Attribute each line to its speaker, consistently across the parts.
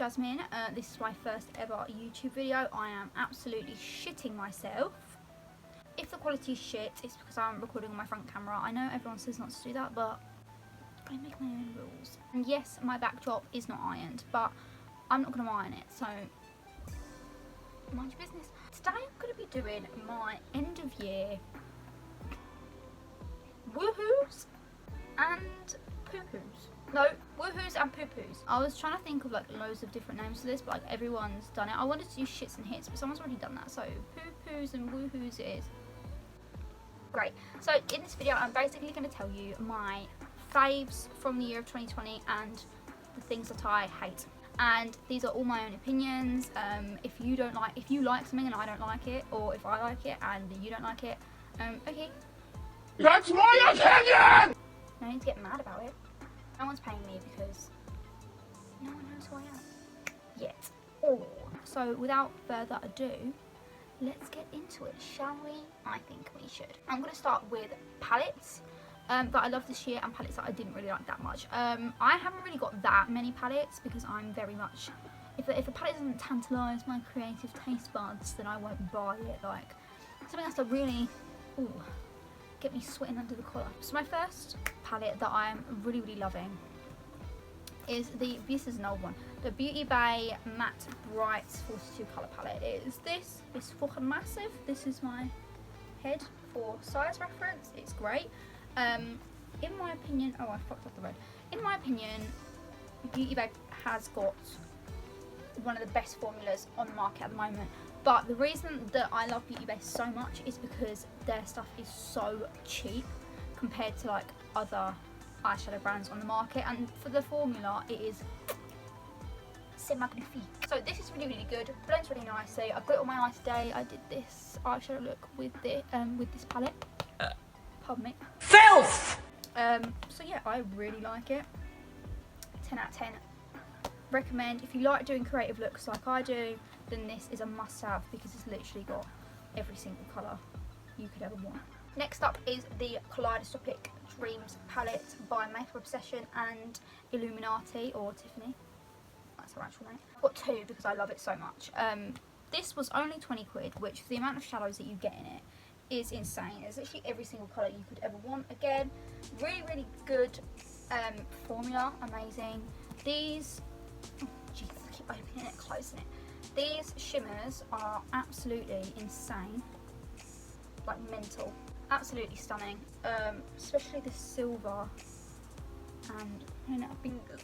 Speaker 1: Jasmine. This is my first ever YouTube video. I am absolutely shitting myself. If the quality is shit, it's because I'm recording on my front camera. I know everyone says not to do that, but I make my own rules. And yes, my backdrop is not ironed, but I'm not going to iron it, so mind your business. Today I'm going to be doing my end of year woohoos and poo-poos. No, woohoos and poo-poos. I was trying to think of like loads of different names for this, but like everyone's done it. I wanted to do shits and hits, but someone's already done that, so poo-poos and woohoos it is. Great. So in this video I'm basically going to tell you my faves from the year of 2020 and the things that I hate. And these are all my own opinions. If you like something and I don't like it, or if I like it and you don't like it, okay.
Speaker 2: That's my opinion!
Speaker 1: No need to get mad about it. No one's paying me because no one knows who I am yet. Oh. So without further ado, let's get into it, shall we? I think we should. I'm going to start with palettes that I love this year and palettes that I didn't really like that much. I haven't really got that many palettes because I'm very much, if a palette doesn't tantalise my creative taste buds, then I won't buy it. Like something that's to really get me sweating under the collar. So my first palette that I'm really loving is this is an old one, the Beauty Bay Matte Brights 42 colour palette. It's fucking massive. This is my head for size reference. It's great. In my opinion, oh I fucked up the red. In my opinion, Beauty Bay has got one of the best formulas on the market at the moment. But the reason that I love Beauty Bay so much is because their stuff is so cheap compared to like other eyeshadow brands on the market, and for the formula it is c'est magnifique. So this is really good, blends really nicely. I've got it on my eye today. I did this eyeshadow look with this palette. Pardon me.
Speaker 2: Filth!
Speaker 1: So yeah, I really like it. 10 out of 10. Recommend. If you like doing creative looks like I do, then this is a must-have because it's literally got every single colour you could ever want. Next up is the Kaleidoscopic Dreams palette by Makeup Obsession and Illuminati, or Tiffany. That's her actual name. I've got two because I love it so much. This was only 20 quid, which for the amount of shadows that you get in it is insane. It's literally every single colour you could ever want. Again, really good formula, amazing. These, oh Jesus, I keep opening it, closing it. These shimmers are absolutely insane, like mental, absolutely stunning. Especially the silver and putting out fingers.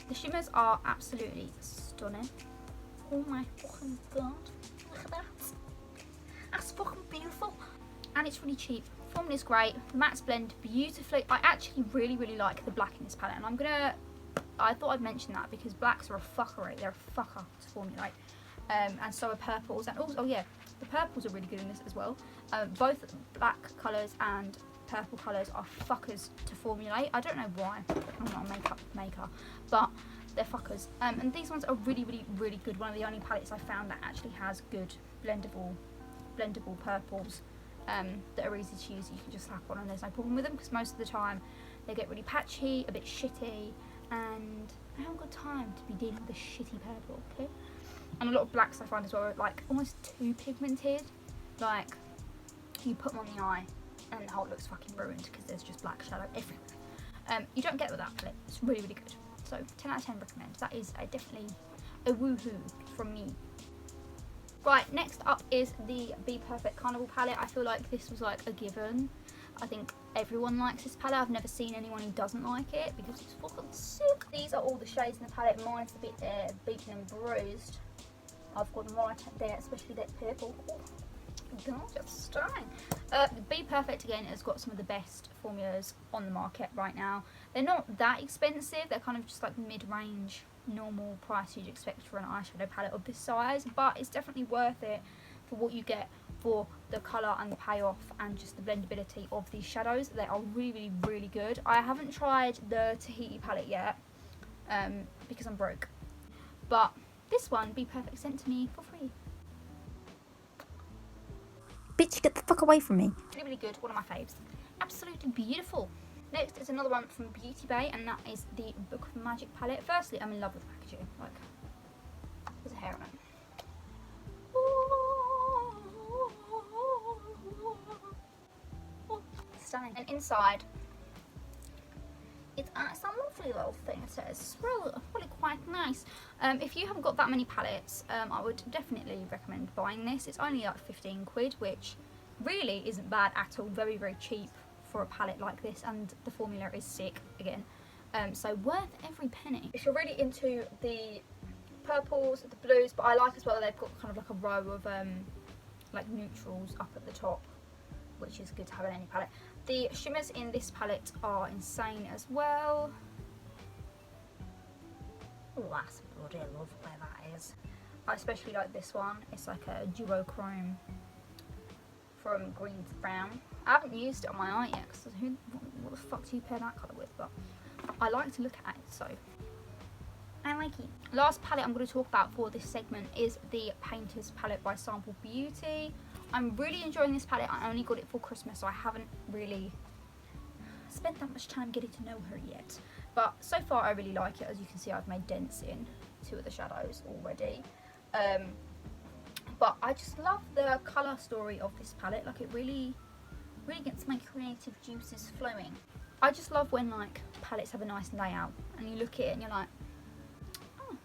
Speaker 1: The shimmers are absolutely stunning. Oh my fucking god, look at that. That's fucking beautiful. And it's really cheap. Formula's great. The mattes blend beautifully. I actually really like the black in this palette, and I thought I'd mention that because blacks are a fuckery. They're a fucker to formulate. And so are purples, and also, oh yeah, the purples are really good in this as well. Both black colours and purple colours are fuckers to formulate. I don't know why. I'm not a makeup maker, but they're fuckers. And these ones are really good. One of the only palettes I found that actually has good blendable purples that are easy to use. You can just slap on and there's no problem with them, because most of the time they get really patchy, a bit shitty, and I haven't got time to be dealing with a shitty purple, okay? And a lot of blacks I find as well are like almost too pigmented. Like you put them on the eye and the whole looks fucking ruined because there's just black shadow everywhere. You don't get it with that palette. It's really good. So 10 out of 10 recommend. That is definitely a woohoo from me. Right, next up is the Be Perfect Carnival palette. I feel like this was like a given. I think everyone likes this palette. I've never seen anyone who doesn't like it because it's fucking sick. These are all the shades in the palette. Mine's a bit beaten and bruised. I've got them right there, especially that purple. Oh, God, that's stunning. Be Perfect again has got some of the best formulas on the market right now. They're not that expensive. They're kind of just like mid-range, normal price you'd expect for an eyeshadow palette of this size, but it's definitely worth it for what you get for the colour and the payoff and just the blendability of these shadows. They are really good. I haven't tried the Tahiti palette yet because I'm broke, but this one, Be Perfect, sent to me for free.
Speaker 3: Bitch, get the fuck away from me.
Speaker 1: Really good, one of my faves. Absolutely beautiful. Next is another one from Beauty Bay, and that is the Book of Magic palette. Firstly, I'm in love with the packaging. Like, there's a hair on it. Stunning. And inside, it's a lovely little thing. It says, it's really quite nice. If you haven't got that many palettes, I would definitely recommend buying this. It's only like 15 quid, which really isn't bad at all. Very, very cheap for a palette like this, and the formula is sick again. So worth every penny. If you're really into the purples, the blues, but I like as well they've got kind of like a row of like neutrals up at the top, which is good to have in any palette. The shimmers in this palette are insane as well. Oh, that's bloody lovely, that is. I especially like this one. It's like a duochrome from green to brown. I haven't used it on my eye yet, because what the fuck do you pair that colour with? But I like to look at it, so I like it. Last palette I'm going to talk about for this segment is the Painter's palette by Sample Beauty. I'm really enjoying this palette. I only got it for Christmas, so I haven't really spent that much time getting to know her yet. But so far I really like it. As you can see, I've made dents in 2 of the shadows already. But I just love the colour story of this palette. Like, it really gets my creative juices flowing. I just love when like palettes have a nice layout and you look at it and you're like, oh,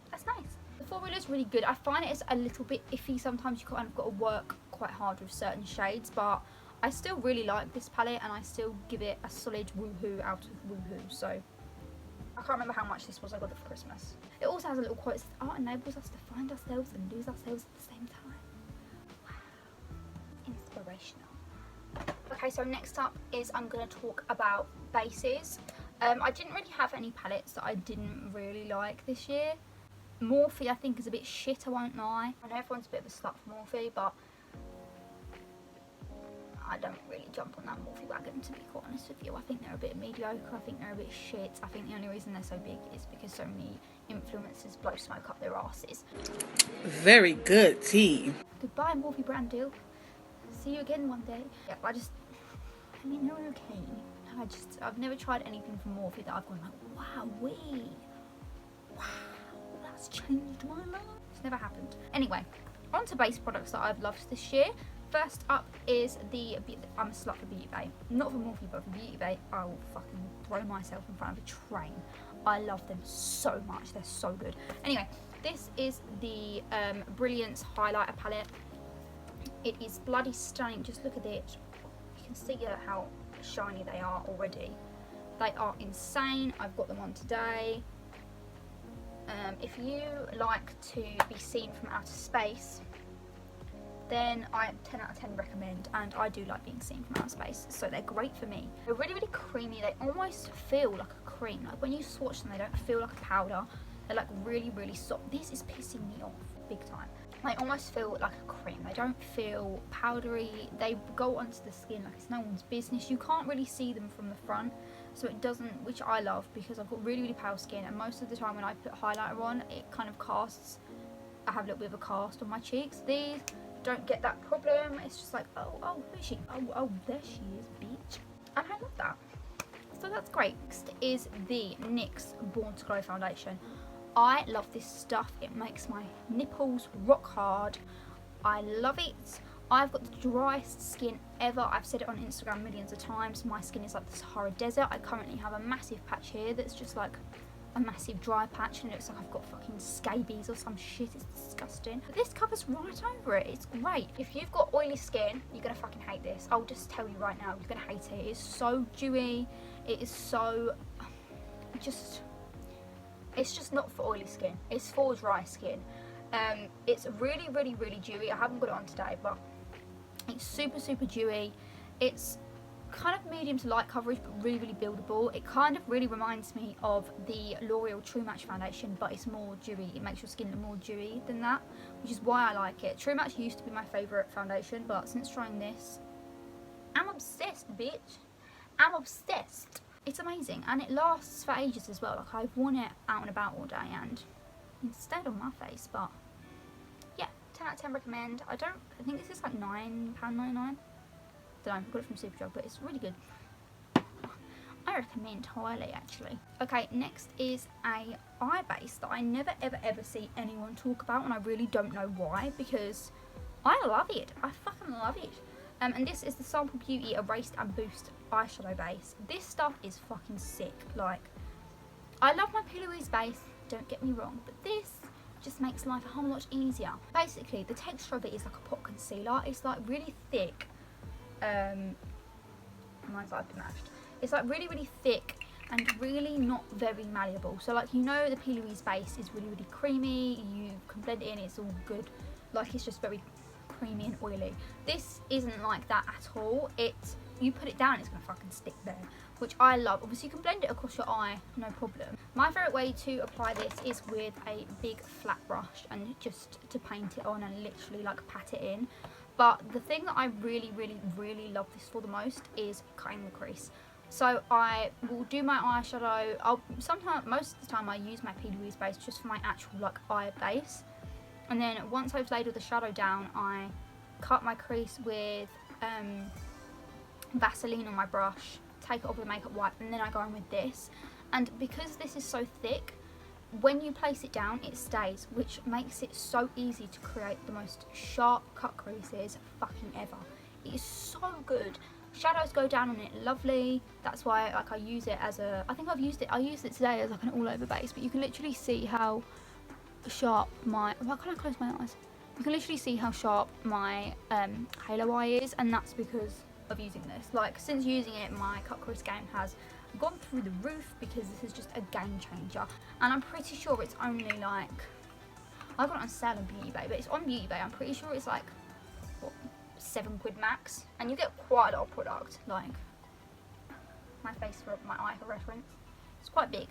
Speaker 1: that's nice. The formula is really good. I find it's a little bit iffy sometimes. You kind of got to work quite hard with certain shades, but I still really like this palette and I still give it a solid woohoo out of woohoo. So I can't remember how much this was. I got it for Christmas. It also has a little quote: art enables us to find ourselves and lose ourselves at the same time. Wow, inspirational. Okay, so next up is I'm going to talk about bases. I didn't really have any palettes that I didn't really like this year. Morphe I think is a bit shit, I won't lie. I know everyone's a bit of a slut for Morphe, but I don't really jump on that Morphe wagon, to be quite honest with you. I think they're a bit mediocre, I think they're a bit shit. I think the only reason they're so big is because so many influencers blow smoke up their asses.
Speaker 3: Very good tea.
Speaker 1: Goodbye Morphe brand deal. See you again one day. Yeah, I mean, they're okay. I've never tried anything from Morphe that I've gone like, wow, that's changed my life. It's never happened. Anyway, on to base products that I've loved this year. First up is I'm a slut for Beauty Bay. Not for Morphe, but for Beauty Bay. I will fucking throw myself in front of a train. I love them so much. They're so good. Anyway, this is the Brilliance highlighter palette. It is bloody stunning. Just look at it. You can see how shiny they are already. They are insane. I've got them on today. If you like to be seen from outer space, then I 10 out of 10 recommend, and I do like being seen from outer space, so they're great for me. They're really, really creamy. They almost feel like a cream. Like when you swatch them, they don't feel like a powder. They're like really, really soft. This is pissing me off big time. They almost feel like a cream. They don't feel powdery. They go onto the skin like it's no one's business. You can't really see them from the front, so it doesn't, which I love because I've got really, really pale skin, and most of the time when I put highlighter on, it kind of casts, I have a little bit of a cast on my cheeks. These don't get that problem. It's just like, oh, who is she? Oh, there she is, bitch. And I love that. So that's great. Next is the NYX Born to Glow foundation. I love this stuff. It makes my nipples rock hard. I love it. I've got the driest skin ever. I've said it on Instagram millions of times. My skin is like the Sahara Desert. I currently have a massive patch here that's just like a massive dry patch, and it looks like I've got fucking scabies or some shit. It's disgusting. But this covers right over it. It's great. If you've got oily skin, you're gonna fucking hate this. I'll just tell you right now, you're gonna hate it. It's so dewy. It is so it's just not for oily skin. It's for dry skin. It's really, really, really dewy. I haven't got it on today, but it's super, super dewy. It's kind of medium to light coverage, but really, really buildable. It kind of really reminds me of the L'Oreal True Match foundation, but it's more dewy. It makes your skin look more dewy than that, which is why I like it. True Match used to be my favourite foundation, but since trying this, I'm obsessed, bitch. I'm obsessed. It's amazing, and it lasts for ages as well. Like, I've worn it out and about all day, and it stayed on my face. But yeah, 10 out of 10 recommend. I think this is like £9.99. Don't know, I got it from Superdrug, but it's really good. I recommend highly actually. Okay, next is a eye base that I never ever see anyone talk about, and I really don't know why, because I love it. I fucking love it. And this is the Sample Beauty Erased and Boost eyeshadow base. This stuff is fucking sick. Like, I love my P. Louise base, don't get me wrong, but this just makes life a whole lot easier. Basically, the texture of it is like a pot concealer. It's like really thick. Mine's like been mashed. It's like really thick and really not very malleable. So like, you know, the P. Louise base is really creamy. You can blend it in, it's all good. Like, it's just very creamy and oily. This isn't like that at all. You put it down, it's gonna fucking stick there, which I love. Obviously, you can blend it across your eye, no problem. My favourite way to apply this is with a big flat brush and just to paint it on and literally like pat it in. But the thing that I really love this for the most is cutting the crease. So I will do my eyeshadow. Most of the time I use my P. Louise base just for my actual like eye base. And then once I've laid all the shadow down, I cut my crease with Vaseline on my brush, take it off with a makeup wipe, and then I go in with this. And because this is so thick, when you place it down, it stays, which makes it so easy to create the most sharp cut creases fucking ever. It is so good. Shadows go down on it lovely. That's why like I use it as a, I used it today as like an all over base, but you can literally see how sharp why can't I close my eyes? You can literally see how sharp my halo eye is, and that's because of using this. Like, since using it, my cut crease game has gone through the roof because this is just a game changer. And I'm pretty sure it's only like, I got it on sale on Beauty Bay, but it's on Beauty Bay. I'm pretty sure it's like, what, £7 max, and you get quite a lot of product. Like, my face for my eye for reference, it's quite big.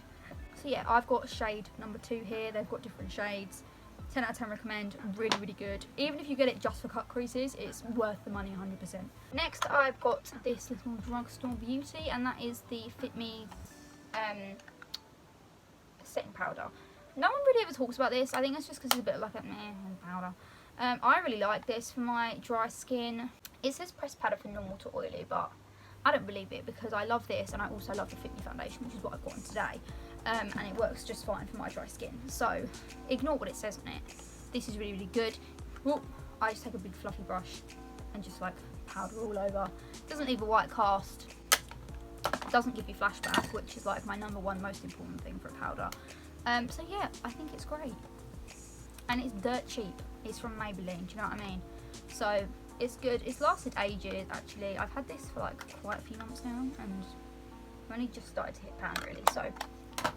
Speaker 1: So yeah, I've got shade number 2 here. They've got different shades. 10 out of 10 recommend. Really good. Even if you get it just for cut creases, it's worth the money 100%. Next, I've got this little drugstore beauty, and that is the Fit Me setting powder. No one really ever talks about this. I think it's just because it's a bit like a meh powder. I really like this for my dry skin. It says pressed powder for normal to oily, but I don't believe it because I love this, and I also love the Fit Me foundation, which is what I've got on today. And it works just fine for my dry skin. So ignore what it says on it. This is really good. Whoop. I just take a big fluffy brush and just like powder all over. Doesn't leave a white cast. Doesn't give you flashback, which is like my #1 most important thing for a powder. So yeah, I think it's great. And it's dirt cheap. It's from Maybelline, do you know what I mean? So it's good. It's lasted ages actually. I've had this for like quite a few months now, and I've only just started to hit pan really. So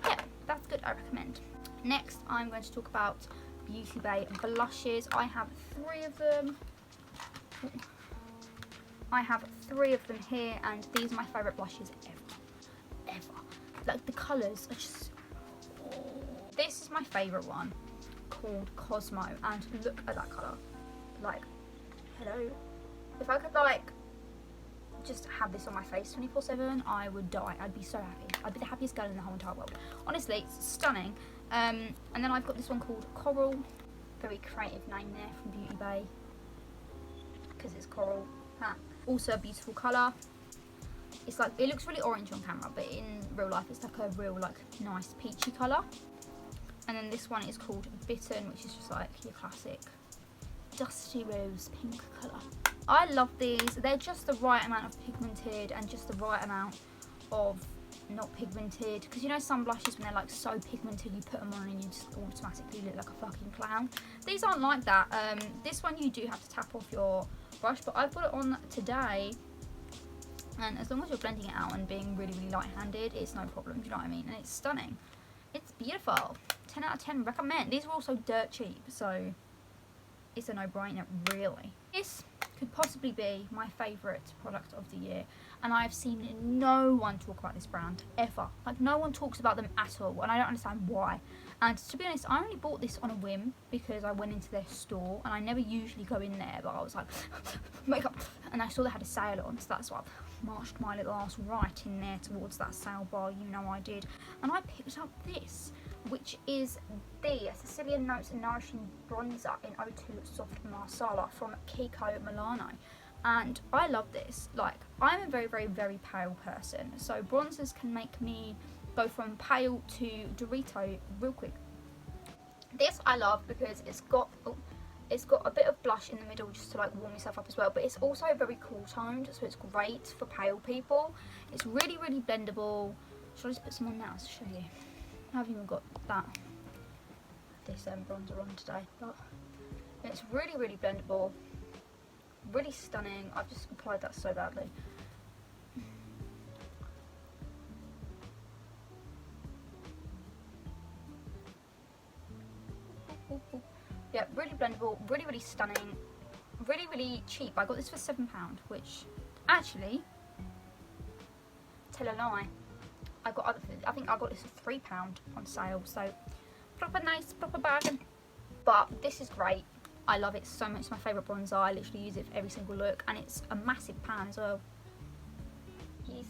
Speaker 1: yeah, that's good, I recommend. Next, I'm going to talk about Beauty Bay blushes. I have 3 of them. I have 3 of them here, and these are my favourite blushes ever. Like, the colours are just... This is my favourite one, called Cosmo, and look at that colour. Like, hello. If I could, like, just have this on my face 24/7, I would die. I'd be so happy. I'd be the happiest girl in the whole entire world. Honestly, it's stunning. And then I've got this one called Coral. Very creative name there from Beauty Bay, because it's coral. Also a beautiful colour. It's like, it looks really orange on camera, but in real life it's like a real like nice peachy colour. And then this one is called Bitten, which is just like your classic dusty rose pink colour. I love these. They're just the right amount of pigmented and just the right amount of not pigmented. Because you know some blushes, when they're like so pigmented, you put them on and you just automatically look like a fucking clown. These aren't like that. This one you do have to tap off your brush, but I've got it on today. And as long as you're blending it out and being really light-handed, it's no problem, do you know what I mean? And it's stunning. It's beautiful. 10 out of 10 recommend. These are also dirt cheap, so it's a no-brainer, really. This could possibly be my favourite product of the year, and I've seen no one talk about this brand ever. Like, no one talks about them at all, and I don't understand why. And to be honest, I only bought this on a whim because I went into their store, and I never usually go in there, but I was like, makeup, and I saw they had a sale on, so that's why I marched my little ass right in there towards that sale bar, you know I did. And I picked up this, which is the Sicilian Notes Nourishing Bronzer in O2 Soft Marsala from Kiko Milano. and I love this. Like, I'm a very, very, very pale person, so bronzers can make me go from pale to Dorito real quick. This I love because it's got a bit of blush in the middle just to like warm yourself up as well, but it's also very cool toned, so it's great for pale people. It's really, really blendable. Should I just put some on now to show you? I haven't even got this bronzer on today, but it's really, really blendable, really stunning. I've just applied that so badly. Yeah, really blendable, really, really stunning, really, really cheap. I got this for £7, which actually, tell a lie, I think I got this for £3 on sale, so proper nice, proper bargain. But this is great. I love it so much. It's my favourite bronzer. I literally use it for every single look, and it's a massive pan as well. Yes,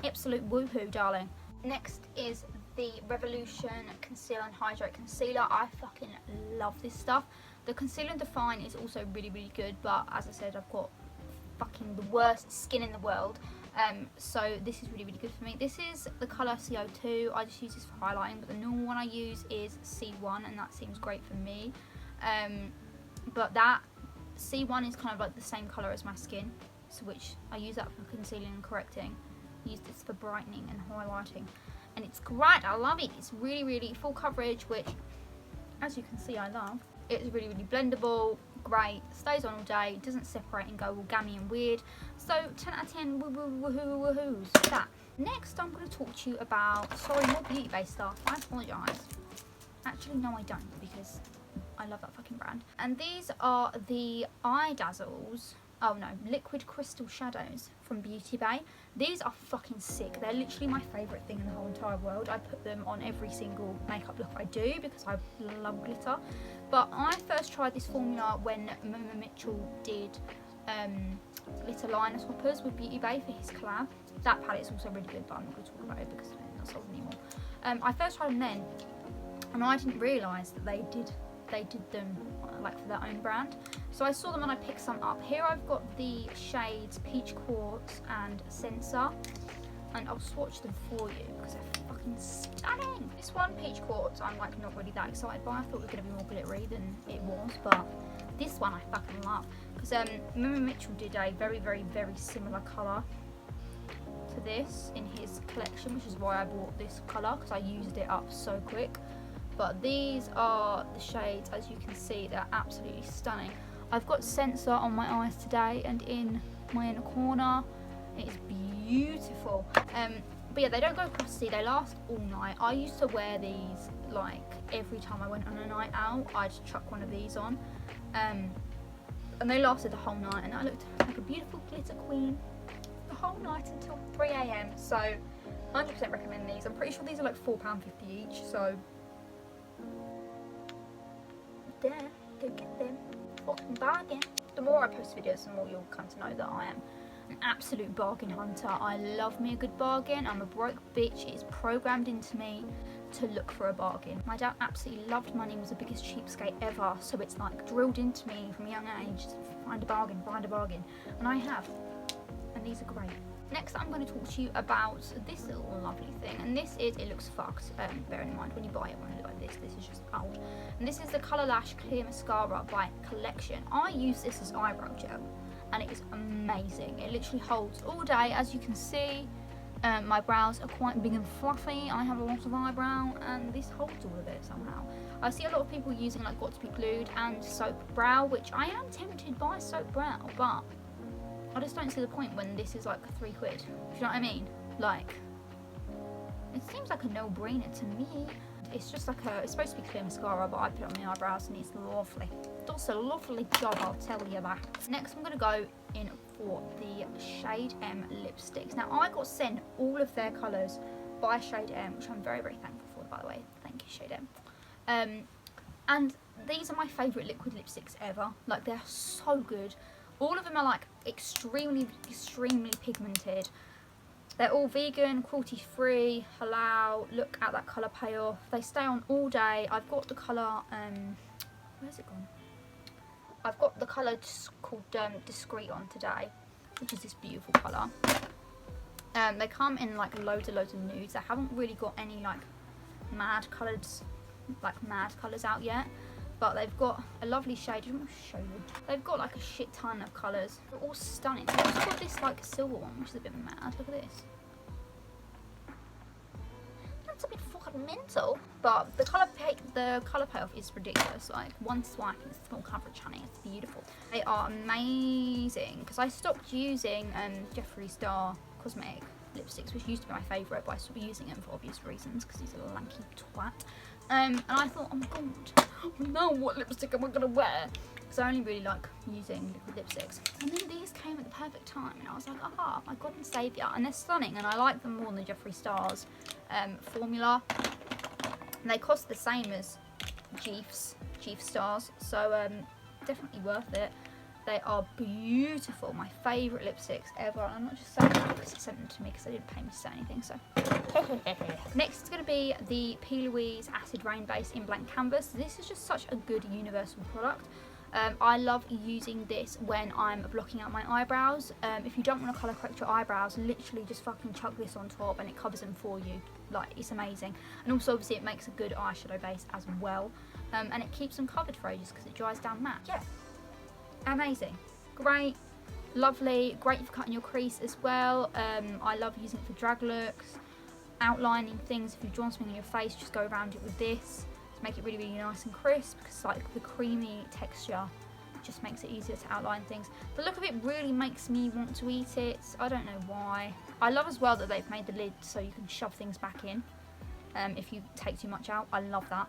Speaker 1: absolute woohoo, darling. Next is the Revolution Conceal and Hydrate Concealer. I fucking love this stuff. The Conceal and Define is also really, really good, but as I said, I've got fucking the worst skin in the world, so this is really, really good for me. This is the colour CO2. I just use this for highlighting, but the normal one I use is C1, and that seems great for me. But that C1 is kind of like the same colour as my skin, so which I use that for concealing and correcting. I use this for brightening and highlighting, and it's great. I love it. It's really, really full coverage, which, as you can see, I love. It's really, really blendable, great, stays on all day, doesn't separate and go all gammy and weird. So 10 out of 10 woohoos for that. Next, I'm going to talk to you about, sorry, more beauty based stuff. I apologise. Actually, no, I don't, because I love that fucking brand. And these are the Eye Dazzles. Oh no, Liquid Crystal Shadows from Beauty Bay. These are fucking sick. They're literally my favourite thing in the whole entire world. I put them on every single makeup look I do because I love glitter. But I first tried this formula when Mama Mitchell did glitter liner swappers with Beauty Bay for his collab. That palette's also really good, but I'm not going to talk about it because it's not sold anymore. I first tried them then, and I didn't realise that they did them like for their own brand. So I saw them and I picked some up. Here I've got the shades Peach Quartz and Sensor, and I'll swatch them for you because they're fucking stunning. This one, Peach Quartz, I'm like not really that excited by. I thought it was going to be more glittery than it was, but this one I fucking love because Mama Mitchell did a very, very, very similar colour to this in his collection, which is why I bought this colour, because I used it up so quick. But these are the shades. As you can see, they're absolutely stunning. I've got Sensor on my eyes today and in my inner corner. It is beautiful. But yeah, they don't go crusty. They last all night. I used to wear these like every time I went on a night out. I'd chuck one of these on, and they lasted the whole night. And I looked like a beautiful glitter queen the whole night until 3 AM. So 100% recommend these. I'm pretty sure these are like £4.50 each. So there, go get them. Fucking bargain. The more I post videos, the more you'll come to know that I am an absolute bargain hunter. I love me a good bargain. I'm a broke bitch. It's programmed into me to look for a bargain. My dad absolutely loved money, was the biggest cheapskate ever, so it's like drilled into me from a young age, find a bargain, and I have, and these are great. Next, I'm going to talk to you about this little lovely thing, and this is, it looks fucked, bearing in mind when you buy it, it won't look like this is just old. And this is the Colour Lash Clear Mascara by Collection. I use this as eyebrow gel, and it is amazing. It literally holds all day. As you can see, my brows are quite big and fluffy. I have a lot of eyebrow, and this holds all of it somehow. I see a lot of people using like Got To Be Glued and Soap Brow, which I am tempted by Soap Brow, but I just don't see the point when this is like £3. Do you know what I mean? Like, it seems like a no-brainer to me. It's just like it's supposed to be clear mascara, but I put it on my eyebrows and it's lovely. It does a lovely job, I'll tell you that. Next, I'm going to go in for the Shade M lipsticks. Now, I got sent all of their colours by Shade M, which I'm very, very thankful for, by the way. Thank you, Shade M. And these are my favourite liquid lipsticks ever. Like, they're so good. All of them are like extremely, extremely pigmented. They're all vegan, cruelty-free, halal. Look at that colour payoff. They stay on all day. I've got the colour, where's it gone? I've got the colour called Discreet on today. which is this beautiful colour. They come in like loads of nudes. They haven't really got any like mad colours out yet, but they've got a lovely shade. I'm going to show you. They've got like a shit ton of colours. They're all stunning. They've also got this like silver one, which is a bit mad. Look at this. That's a bit fucking mental. But the colour payoff is ridiculous. Like one swipe and it's small coverage, honey. It's beautiful. They are amazing because I stopped using Jeffree Star cosmetic lipsticks, which used to be my favourite, but I stopped using them for obvious reasons because he's a lanky twat. And I thought, oh my god, now what lipstick am I gonna wear? Because I only really like using liquid lipsticks. And then these came at the perfect time, and I was like, ah, my god and saviour. And they're stunning, and I like them more than Jeffree Star's formula. And they cost the same as Jeef Stars, so definitely worth it. They are beautiful, my favourite lipsticks ever. And I'm not just saying that because he sent them to me because they didn't pay me to say anything, so. Next is going to be the P. Louise Acid Rain Base in Blank Canvas. This is just such a good universal product. I love using this when I'm blocking out my eyebrows. If you don't want to colour correct your eyebrows, literally just fucking chuck this on top and it covers them for you. Like, it's amazing. And also, obviously, it makes a good eyeshadow base as well. And it keeps them covered for ages because it dries down matte. Yeah. Amazing, great, lovely, great for cutting your crease as well. I love using it for drag looks, outlining things. If you've drawn something on your face, just go around it with this to make it really, really nice and crisp, because like the creamy texture just makes it easier to outline things. The look of it really makes me want to eat it. I don't know why. I love as well that they've made the lid so you can shove things back in if you take too much out. I love that.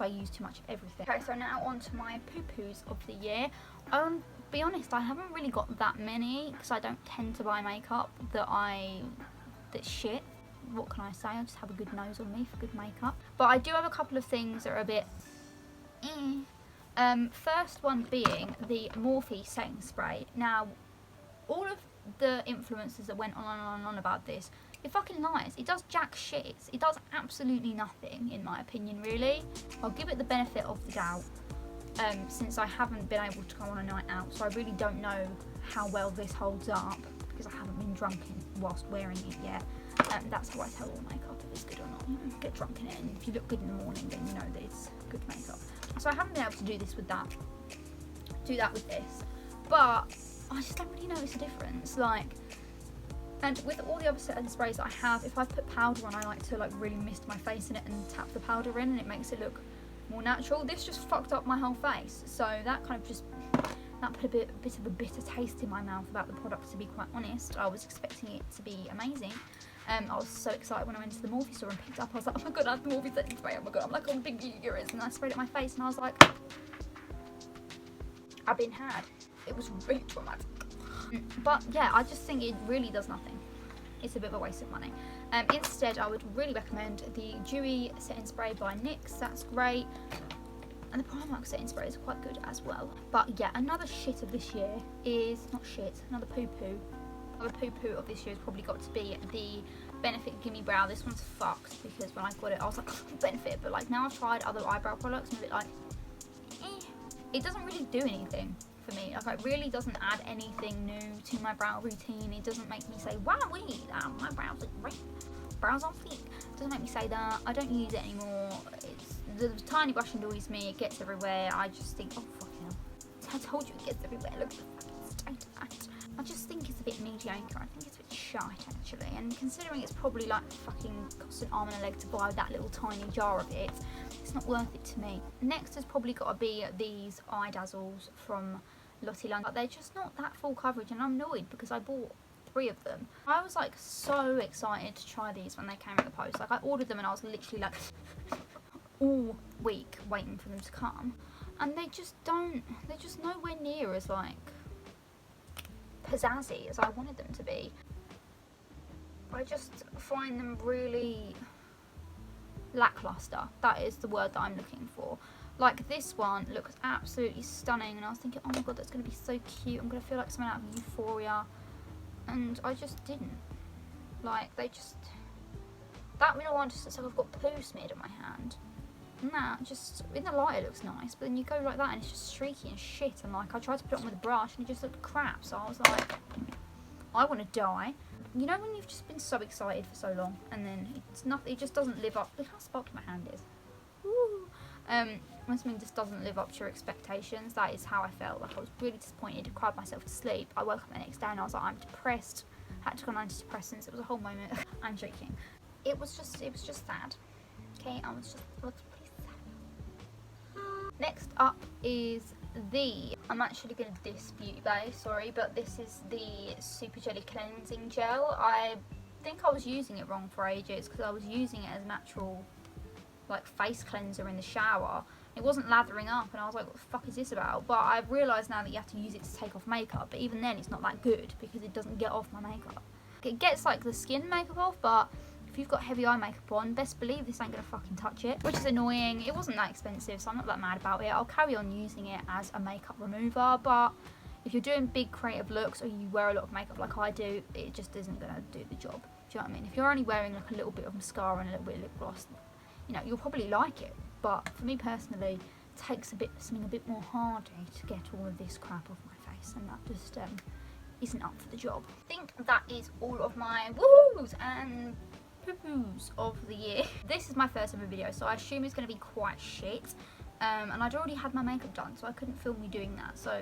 Speaker 1: I use too much of everything. Okay, so now on to my poo-poos of the year. Be honest, I haven't really got that many because I don't tend to buy makeup that's shit. What can I say? I just have a good nose on me for good makeup. But I do have a couple of things that are a bit first one being the Morphe setting spray. Now, all of the influencers that went on about this, it fucking lies. It does jack shit. It does absolutely nothing, in my opinion, really. I'll give it the benefit of the doubt, since I haven't been able to go on a night out, so I really don't know how well this holds up, because I haven't been drunk whilst wearing it yet. That's how I tell all makeup if it's good or not. You get drunk in it, and if you look good in the morning, then you know that it's good makeup. So I haven't been able to do this with that. Do that with this. But I just don't really notice a difference. Like, and with all the other setting sprays that I have, if I put powder on, I like to like really mist my face in it and tap the powder in, and it makes it look more natural. This just fucked up my whole face, so that kind of just, that put a bit of a bitter taste in my mouth about the product, to be quite honest. I was expecting it to be amazing. I was so excited when I went to the Morphe store and picked it up. I was like, oh my god, I have the Morphe setting spray. Oh my god, I'm like on big ears, and I sprayed it on my face, and I was like, I've been had. It was really traumatic. But yeah, I just think it really does nothing. It's a bit of a waste of money. Instead, I would really recommend the Dewy setting spray by NYX. That's great. And the Primark setting spray is quite good as well. But yeah, another shit of this year is, not shit, another poo-poo. Another poo-poo of this year has probably got to be the Benefit Gimme Brow. This one's fucked because when I got it, I was like, oh, Benefit. But like now I've tried other eyebrow products and I'm a bit like, it doesn't really do anything for me. Like, it really doesn't add anything new to my brow routine. It doesn't make me say, wow, my brows look great. Brows on fleek. It doesn't make me say that. I don't use it anymore. It's, the tiny brush annoys me. It gets everywhere. I just think, oh, fucking hell. I told you it gets everywhere. Look at the fucking state of that. I just think it's a bit mediocre. I think it's a bit shite, actually. And considering it's probably like fucking cost an arm and a leg to buy that little tiny jar of it, it's not worth it to me. Next has probably got to be these eye dazzles from Lottie London. But they're just not that full coverage, and I'm annoyed because I bought 3 of them. I was like so excited to try these when they came in the post. Like, I ordered them and I was literally like all week waiting for them to come. And they just don't, they're just nowhere near as like pizzazzy as I wanted them to be. I just find them really lackluster. That is the word that I'm looking for. Like, this one looks absolutely stunning, and I was thinking, oh my god, that's going to be so cute. I'm going to feel like someone out of Euphoria. And I just didn't. Like, they just, that middle one just looks like I've got poo smeared on my hand. nah, just in the light it looks nice, but then you go like that and it's just streaky and shit, and like I tried to put it on with a brush and it just looked crap, so I was like, I want to die. You know when you've just been so excited for so long and then it's nothing, it just doesn't live up. Look how sparkly my hand is. Woo. When something just doesn't live up to your expectations, that is how I felt. Like I was really disappointed, cried myself to sleep. I woke up the next day and I was like, I'm depressed. Had to go on antidepressants. It was a whole moment. I'm joking. It was just sad. Okay, I was pretty sad. Next up is I'm actually going to diss Beauty Bay, sorry, but this is the Super Jelly Cleansing Gel. I think I was using it wrong for ages because I was using it as a natural like face cleanser in the shower. It wasn't lathering up and I was like, what the fuck is this about? But I've realised now that you have to use it to take off makeup, but even then it's not that good because it doesn't get off my makeup. It gets like the skin makeup off, but if you've got heavy eye makeup on, best believe this ain't gonna fucking touch it, which is annoying. It wasn't that expensive, so I'm not that mad about it. I'll carry on using it as a makeup remover, but if you're doing big creative looks or you wear a lot of makeup like I do, it just isn't gonna do the job. Do you know what I mean? If you're only wearing like a little bit of mascara and a little bit of lip gloss, you know, you'll probably like it, but for me personally, it takes something a bit more hardy to get all of this crap off my face, and that just isn't up for the job. I think that is all of my woohoos and poo-poos of the year. This is my first ever video, so I assume it's going to be quite shit, and I'd already had my makeup done, so I couldn't film me doing that, so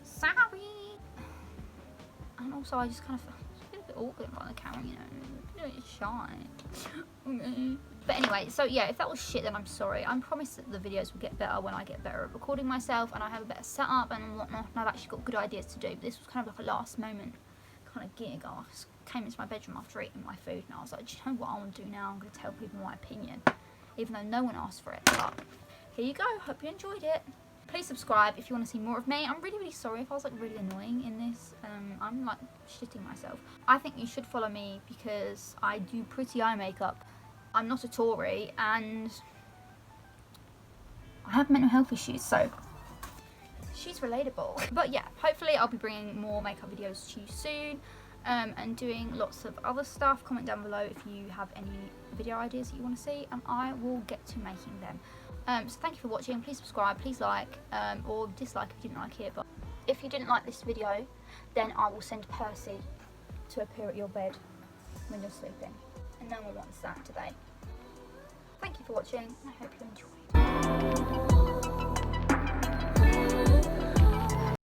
Speaker 1: sorry. And also I just kind of feel a bit awkward in front of the camera, you know, it's shy. But anyway, so yeah, if that was shit, then I'm sorry. I promise that the videos will get better when I get better at recording myself and I have a better setup and whatnot, and I've actually got good ideas to do. But this was kind of like a last moment kind of gig. I just came into my bedroom after eating my food and I was like, do you know what I want to do now? I'm going to tell people my opinion, even though no one asked for it. But here you go. Hope you enjoyed it. Please subscribe if you want to see more of me. I'm really sorry if I was like really annoying in this. I'm like shitting myself. I think you should follow me because I do pretty eye makeup. I'm not a Tory and I have mental health issues, so she's relatable. But yeah, hopefully I'll be bringing more makeup videos to you soon, and doing lots of other stuff. Comment down below if you have any video ideas that you want to see and I will get to making them. So thank you for watching. Please subscribe, please like, or dislike if you didn't like it. But if you didn't like this video, then I will send Percy to appear at your bed when you're sleeping. And no one wants that today. Thank you for watching, and I hope you enjoyed.